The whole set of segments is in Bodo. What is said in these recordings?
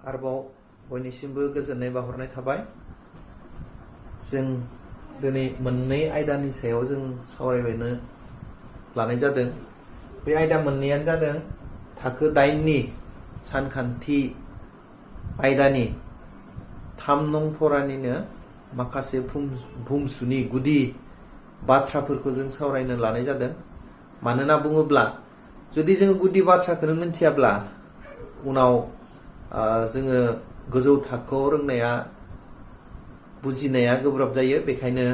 आरोबाव बयनिसिमबो गोजोननाय बावहरनाय थाबाय। जों दिनै मोननै आयदानि सायाव जों सावरायनो लानाय जादों। बे आयदा मोननैयानो जादों थाखो 8नि सानखान्थि आयदानि 3 नं फरानिनो माखासे बुंसुनि गुदि बाथ्राफोरखौ जों सावरायनो लानाय जादों। मानोना बुङोब्ला जुदि जों गुदि बाथ्राखौनो मिथियाब्ला उनाव जोङो गोजौ थाखोआव रोंनाया बुजिनाया गोब्राब जायो। बेखायनो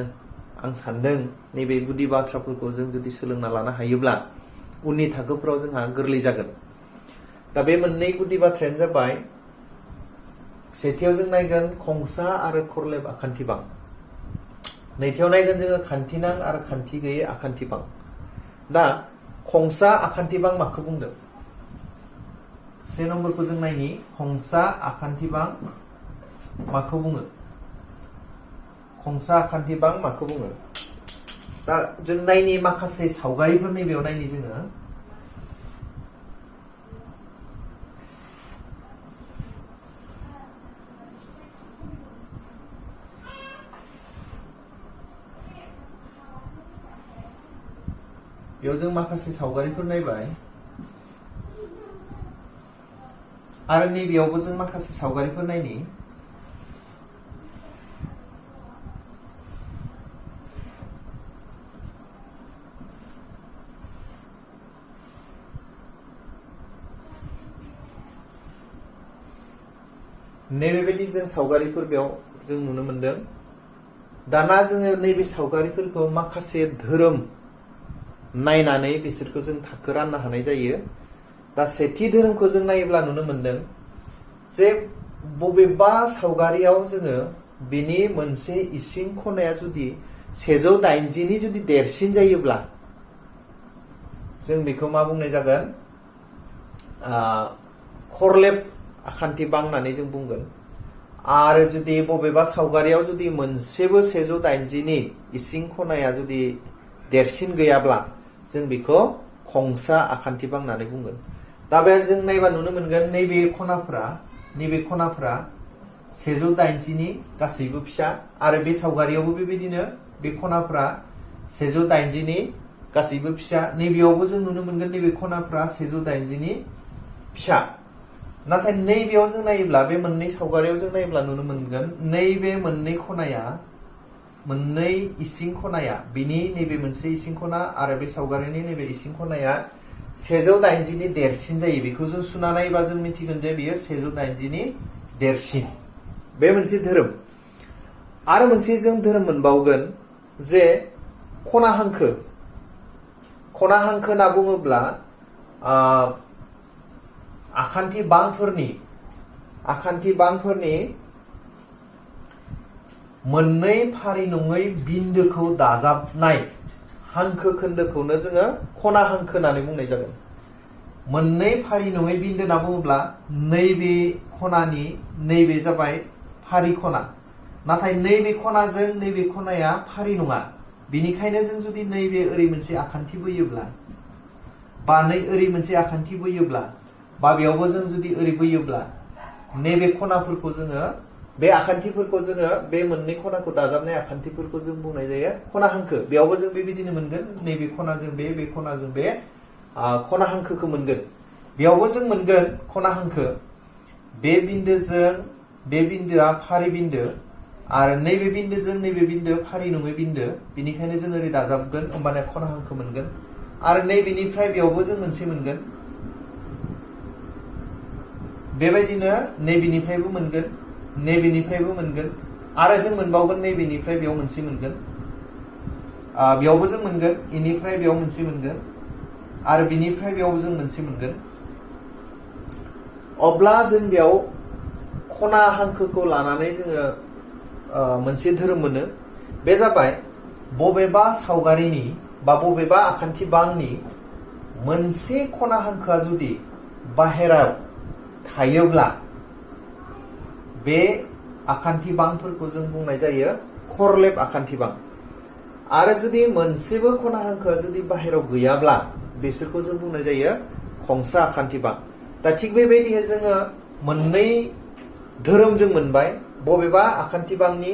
आं सानदों नैबे गुदि बाथ्राफोरखौ जों जुदि सोलोंना लानो हायोब्ला उननि थाखोफोराव जोंहा गोरलै जागोन। दा बे मोननै गुदि बाथ्रायानो जाबाय, सेथियाव जों नायगोन खंसा आरो खरलेब आखान्थिबां। नैथियाव नायगोन जोङो खान्थिनां आरो खान्थि गैयै आखान्थिबां। दा खंसा आखान्थिबां माखौ बुंदों? से नम्बरखौ जों नायनि, खंसा आखान्थिबां माखौ बुङो? खंसा आखान्थिबां माखौ बुङो? दा जों नायनि माखासे सावगारिफोर नैबेयाव नायनि जोङो। बेयाव जों माखासे सावगारिफोर नायबाय आरो नैबेयावबो जों माखासे सावगारिफोर नायनि। नैबेबायदि जों सावगारिफोर बेयाव जों नुनो मोनदों। दाना जोङो नैबे सावगारिफोरखौ माखासे धोरोम नायनानै बिसोरखौ जों थाखो राननो हानाय जायो। दा सेथि धोरोमखौ जों नायोब्ला नुनो मोनदों जे बबेबा सावगारियाव जोङो बिनि मोनसे इसिं खनाया जुदि 180 नि जुदि देरसिन जायोब्ला जों बेखौ मा बुंनाय जागोन? खरलेब आखान्थिबां होननानै जों बुंगोन। आरो जुदि बबेबा सावगारियाव जुदि मोनसेबो 180 नि इसिं खनाया जुदि देरसिन गैयाब्ला जों बेखौ खंसा आखान्थिबां होननानै बुंगोन। दा बे जों नायबा नुनो मोनगोन नैबे खनाफ्रा 180 नि गासैबो फिसा, आरो बे सावगारियावबो बेबायदिनो बे खनाफ्रा 180 नि गासैबो फिसा। नैबेयावबो जों नुनो मोनगोन नैबे खनाफ्रा 180 नि फिसा। नाथाय नैबेयाव जों नायोब्ला, बे मोननै सावगारियाव जों नायोब्ला नुनो मोनगोन नैबे मोननै खनाया, मोननै इसिं खनाया, बिनि नैबे मोनसे इसिं खना आरो बे सावगारिनि नैबे इसिं खनाया 180 नि देरसिन जायो। बेखौ जों सुना नायोबा जों मिथिगोन जे बियो 180 नि देरसिन। बे मोनसे धोरोम। आरो मोनसे जों धोरोम मोनबावगोन जे खना हांखो। खना हांखो होनना बुङोब्ला आखान्थिबांफोरनि मोननै फारि नङै बिन्दोखौ दाजाबनाय हांखो खोन्दोखौनो जोङो खना हांखो होननानै बुंनाय जागोन। मोननै फारि नङै बिन्दो होनना बुङोब्ला नैबे खनानि नैबे जाबाय फारि खना, नाथाय नैबे खनाजों नैबे खनाया फारि नङा। बिनिखायनो जों जुदि नैबे ओरै मोनसे आखान्थि बोयोब्ला, बा ओरै मोनसे आखान्थि बोयोब्ला, बा बेयावबो जों जुदि ओरै बोयोब्ला, नैबे खनाफोरखौ जोङो, बे आखान्थिफोरखौ जोङो, बे मोननै खनाखौ दाजाबनाय आखान्थिफोरखौ जों बुंनाय जायो खना हांखो। बेयावबो जों बेबायदिनो मोनगोन, नैबे खनाजों बे खनाजों बे खना हांखोखौ मोनगोन। बेयावबो जों मोनगोन खना हांखो। बे बिन्दोजों बे बिन्दोआ फारि बिन्दो, आरो नैबे बिन्दोजों नैबे बिन्दो फारि नङै बिन्दो। बिनिखायनो जों ओरै दाजाबगोन, होमबाना खना हांखो मोनगोन। आरो नैबेनिफ्राय बेयावबो जों मोनसे मोनगोन। बेबायदिनो नैबेनिफ्रायबो मोनगोन, नैबेनिफ्रायबो मोनगोन, आरो जों मोनबावगोन नैबेनिफ्राय बेयाव मोनसे मोनगोन। बेयावबो जों मोनगोन, इनिफ्राय बेयाव मोनसे मोनगोन, आरो बिनिफ्राय बेयाव जों मोनसे मोनगोन। अब्ला जों बेयाव खना हांखोखौ लानानै जोङो मोनसे धोरोम मोनो। बे जाबाय बबेबा सावगारिनि बा बबेबा आखान्थिबांनि मोनसे खना हांखोआ जुदि बाहेरायाव थायोब्ला बे आखान्थिबांफोरखौ जों बुंनाय जायो खरलेब आखान्थिबां। आरो जुदि मोनसेबो खना हांखोआ जुदि बाहेरायाव गैयाब्ला बिसोरखौ जों बुंनाय जायो खंसा आखान्थिबां। दा थिग बेबायदिनो जोङो मोननै धोरोम जों मोनबाय बबेबा आखान्थि बांनि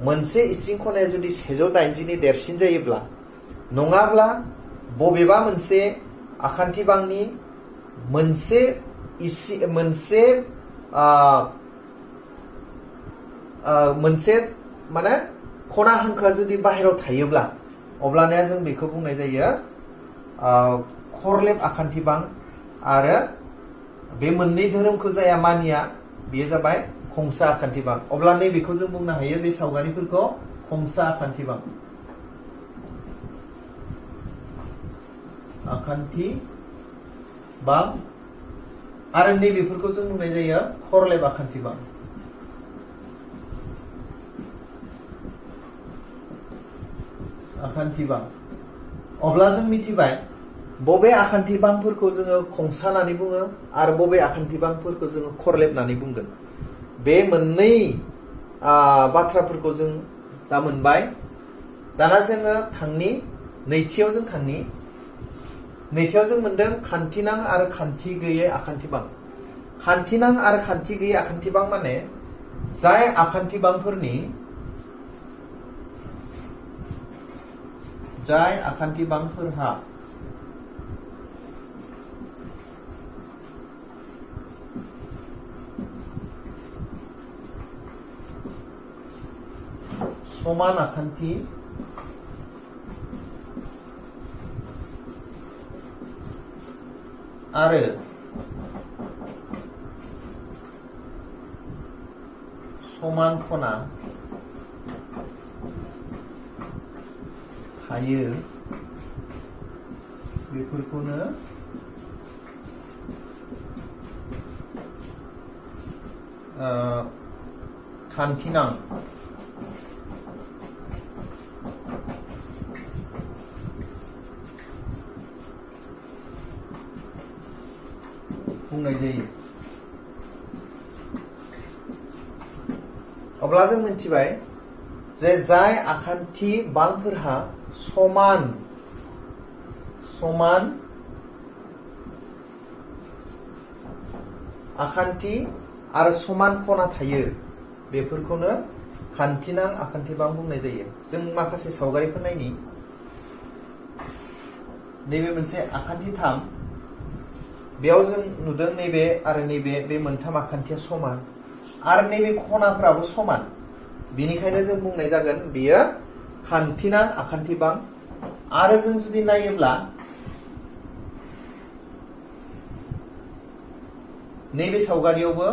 मोनसे इसिं खनाया जुदि 180 नि देरसिन जायोब्ला नङाब्ला बबेबा मोनसे आखान्थि बांनि मोनसे माने खना हांखोआ जुदि बाहेराव थायोब्ला अब्लानिया जों बेखौ बुंनाय जायो खरलेब आखान्थि बां आरो बे मोननै धोरोमखौ जाया मानिया बेयो जाबाय खंसा आखान्थि बां अब्ला नै बेखौ जों बुंनो हायो बे सावगारिफोरखौ खंसा आखान्थि बां आरो नै बेफोरखौ जों बुंनाय जायो खरलेब आखान्थि बां अब्ला जों मिथिबाय बबे आखान्थि बांफोरखौ जोङो खंसा होननानै बुङो आरो बबे आखान्थि बांफोरखौ जोङो खरलेब होननानै बुंगोन बे मोननै बाथ्राफोरखौ जों दा मोनबाय दाना जोङो नैथियाव जों मोनदों खान्थिनां आरो खान्थि गैयै आखान्थि बां खान्थिनां आरो खान्थि गैयै आखान्थि बां माने जाय आखान्थि बांफोरहा समान आखान्थि आरो समान खना थायो बेफोरखौनो खान्थिनां बुंनाय जायो अब्ला जों मिथिबाय जे जाय आखान्थि बांफोरहा समान आखान्थि आरो समान खना थायो बेफोरखौनो खान्थिनां आखान्थि बां बुंनाय जायो जों माखासे सावगारिफोर नायनि नैबे मोनसे आखान्थि 3 बेयाव जों नुदों नैबे आरो नैबे बे मोनथाम आखान्थिया समान आरो नैबे खनाफ्राबो समान बेनिखायनो जों बुंनाय जागोन बेयो खान्थिनां आखान्थि बां आरो जों जुदि नायोब्ला नैबे सावगारियावबो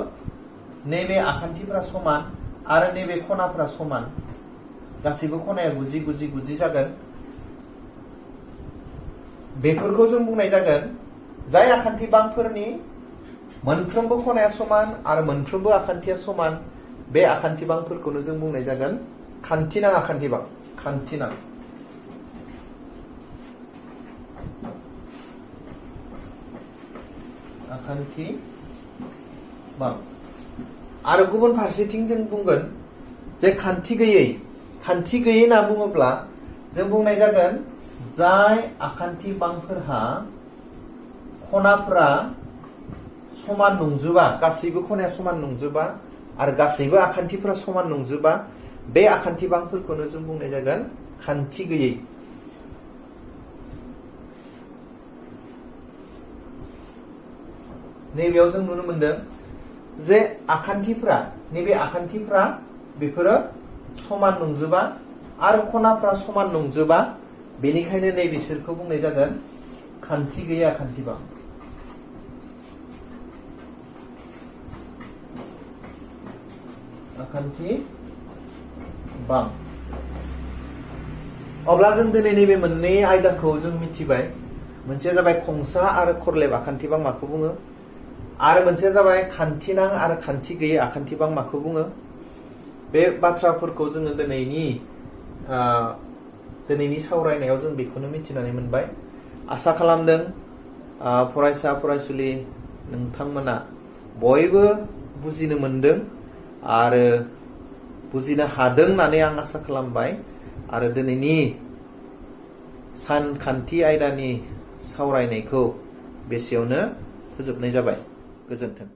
नैबे आखान्थिफ्रा समान आरो नैबे खनाफ्रा समान गासैबो खनाया 90-90-90 जागोन बेफोरखौ जों बुंनाय जागोन जाय आखान्थि बांफोरनि मोनफ्रोमबो खनाया समान आरो मोनफ्रोमबो आखान्थिया समान बे आखान्थि बांफोरखौनो जों बुंनाय जागोन खान्थिनां आखान्थि बां खान्थिनां आखान्थि बां आरो गुबुन फारसेथिं जों बुंगोन जे खान्थि गैयै होनना बुङोब्ला जों बुंनाय जागोन जाय आखान्थि बांफोरहा खनाफ्रा समान नंजोबा गासैबो खनाया समान नंजोबा आरो गासैबो आखान्थिफ्रा समान नंजोबा बे आखान्थि बांफोरखौनो जों बुंनाय जागोन खान्थि गैयै नैबेयाव जों नुनो मोनदों जे नैबे आखान्थिफ्रा बेफोरो समान नंजोबा आरो खनाफ्रा समान नंजोबा बेनिखायनो नैबेसोरखौ बुंनाय जागोन खान्थि गैयै आखान्थि बां आखान्थि बां अब्ला जों दिनै नैबे मोननै आयदाखौ जों मिथिबाय मोनसेया जाबाय खंसा आरो खरलेब आखान्थि बां माखौ बुङो आरो मोनसेया जाबाय खान्थिनां आरो खान्थि गैयै आखान्थि बां माखौ बुङो बे बाथ्राफोरखौ जोङो दिनैनि सावरायनायाव जों बेखौनो मिथिनानै मोनबाय आसा खालामदों फरायसा फरायसुलि नोंथांमोना बयबो बुजिनो मोनदों आरो बुजिनो हादों होननानै आं आसा खालामबाय आरो दिनैनि सानखान्थि आयदानि सावरायनायखौ बेसेयावनो फोजोबनाय जाबाय गोजोन्थों।